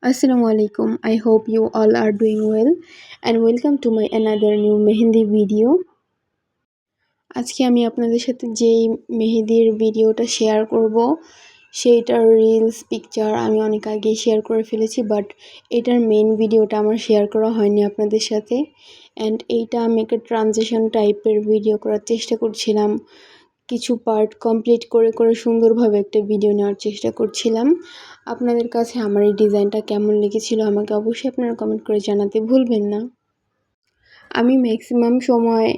Assalamualaikum. I hope you all are doing well and welcome to my another new mehndi video. আজকে আমি আপনাদের সাথে যেই মেহেদির ভিডিওটা শেয়ার করব সেইটার রিলস পিকচার আমি অনেক আগে শেয়ার করে ফেলেছি, বাট এটার মেইন ভিডিওটা আমার শেয়ার করা হয়নি আপনাদের সাথে। অ্যান্ড এইটা আমি একটা ট্রানজিশন টাইপের ভিডিও করার চেষ্টা করছিলাম, কিছু পার্ট কমপ্লিট করে করে সুন্দরভাবে একটা ভিডিও নেওয়ার চেষ্টা করছিলাম। আপনাদের কাছে আমার এই ডিজাইনটা কেমন লেগেছিল আমাকে অবশ্যই আপনারা কমেন্ট করে জানাতে ভুলবেন না। আমি ম্যাক্সিমাম সময়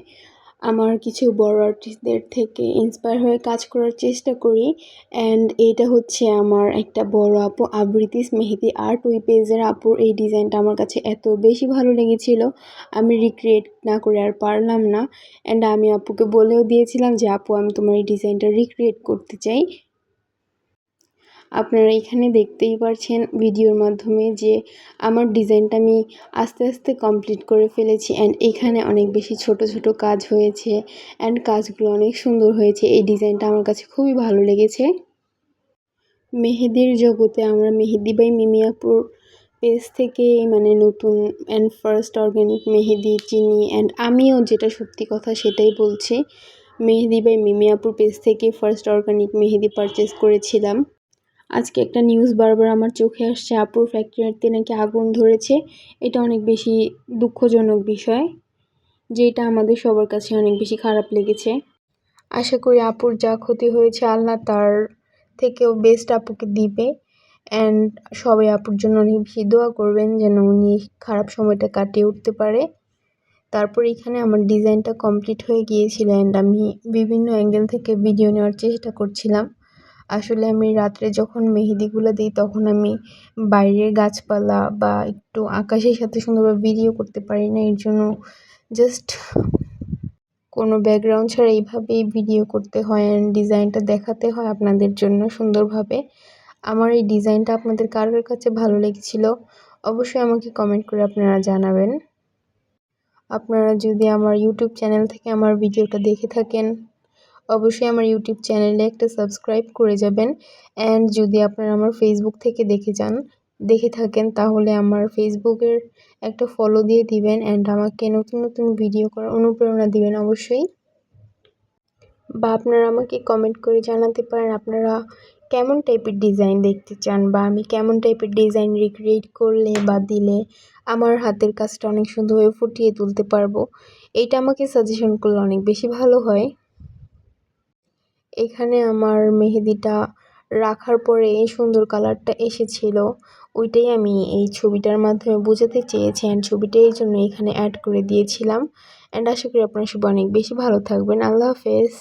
আমার কিছু বড় আর্টিস্টদের থেকে ইন্সপায়ার হয়ে কাজ করার চেষ্টা করি। অ্যান্ড এইটা হচ্ছে আমার একটা বড় আপু আবৃতিস মেহেদি আর্ট, ওই পেজের আপুর এই ডিজাইনটা আমার কাছে এত বেশি ভালো লেগেছিল আমি রিক্রিয়েট না করে আর পারলাম না। অ্যান্ড আমি আপুকে বলেও দিয়েছিলাম যে আপু আমি তোমার এই ডিজাইনটা রিক্রিয়েট করতে চাই। আপনারা এখানে দেখতেই পারছেন ভিডিওর মাধ্যমে যে আমার ডিজাইনটা আমি আস্তে আস্তে কমপ্লিট করে ফেলেছি। অ্যান্ড এখানে অনেক বেশি ছোট ছোট কাজ হয়েছে অ্যান্ড কাজগুলো অনেক সুন্দর হয়েছে। এই ডিজাইনটা আমার কাছে খুবই ভালো লেগেছে। মেহেদির জগতে আমরা মেহেদি বাই মিমি আপুর পেজ থেকে মানে নতুন অ্যান্ড ফার্স্ট অর্গানিক মেহেদি চিনি। অ্যান্ড আমিও যেটা সত্যি কথা সেটাই বলছি, মেহেদি বাই মিমি আপুর পেজ থেকে ফার্স্ট অর্গানিক মেহেদি পারচেস করেছিলাম। আজকে একটা নিউজ বারবার আমার চোখে আসছে, আপুর ফ্যাক্টরিতে নাকি আগুন ধরেছে। এটা অনেক বেশি দুঃখজনক বিষয়, যেটা আমাদের সবার কাছে অনেক বেশি খারাপ লেগেছে। আশা করি আপুর যা ক্ষতি হয়েছে আল্লাহ তার থেকেও বেস্ট আপুকে দিবে। অ্যান্ড সবাই আপুর জন্য অনেক বেশি দোয়া করবেন যেন উনি খারাপ সময়টা কাটিয়ে উঠতে পারে। তারপর এখানে আমার ডিজাইনটা কমপ্লিট হয়ে গিয়েছিল অ্যান্ড আমি বিভিন্ন অ্যাঙ্গেল থেকে ভিডিও নেওয়ার চেষ্টা করছিলাম। আসলে আমি রাত্রে যখন মেহেদিগুলো দিই তখন আমি বাইরের গাছপালা বা একটু আকাশের সাথে সুন্দরভাবে ভিডিও করতে পারি না, এর জন্য জাস্ট কোনো ব্যাকগ্রাউন্ড ছাড়া এইভাবেই ভিডিও করতে হয় অ্যান্ড ডিজাইনটা দেখাতে হয় আপনাদের জন্য সুন্দরভাবে। আমার এই ডিজাইনটা আপনাদের কার কাছে ভালো লেগেছিল অবশ্যই আমাকে কমেন্ট করে আপনারা জানাবেন। আপনারা যদি আমার ইউটিউব চ্যানেল থেকে আমার ভিডিওটা দেখে থাকেন অবশ্যই আমার ইউটিউব চ্যানেলে একটা সাবস্ক্রাইব করে যাবেন। অ্যান্ড যদি আপনারা আমার ফেসবুক থেকে দেখে থাকেন তাহলে আমার ফেসবুকের একটা ফলো দিয়ে দিবেন অ্যান্ড আমাকে নতুন নতুন ভিডিও করার অনুপ্রেরণা দিবেন অবশ্যই। বা আপনারা আমাকে কমেন্ট করে জানাতে পারেন আপনারা কেমন টাইপের ডিজাইন দেখতে চান, বা আমি কেমন টাইপের ডিজাইন রিক্রিয়েট করলে বা দিলে আমার হাতের কাজটা অনেক সুন্দরভাবে ফুটিয়ে তুলতে পারবো। এইটা আমাকে সাজেশন করলে অনেক বেশি ভালো হয়। এখানে আমার মেহেদিটা রাখার পরে এই সুন্দর কালারটা এসেছিল, ওইটাই আমি এই ছবিটার মাধ্যমে বোঝাতে চেয়েছি অ্যান্ড ছবিটা এই জন্য এখানে অ্যাড করে দিয়েছিলাম। অ্যান্ড আশা করি আপনারা সবাই অনেক বেশি ভালো থাকবেন। আল্লাহ হাফেজ।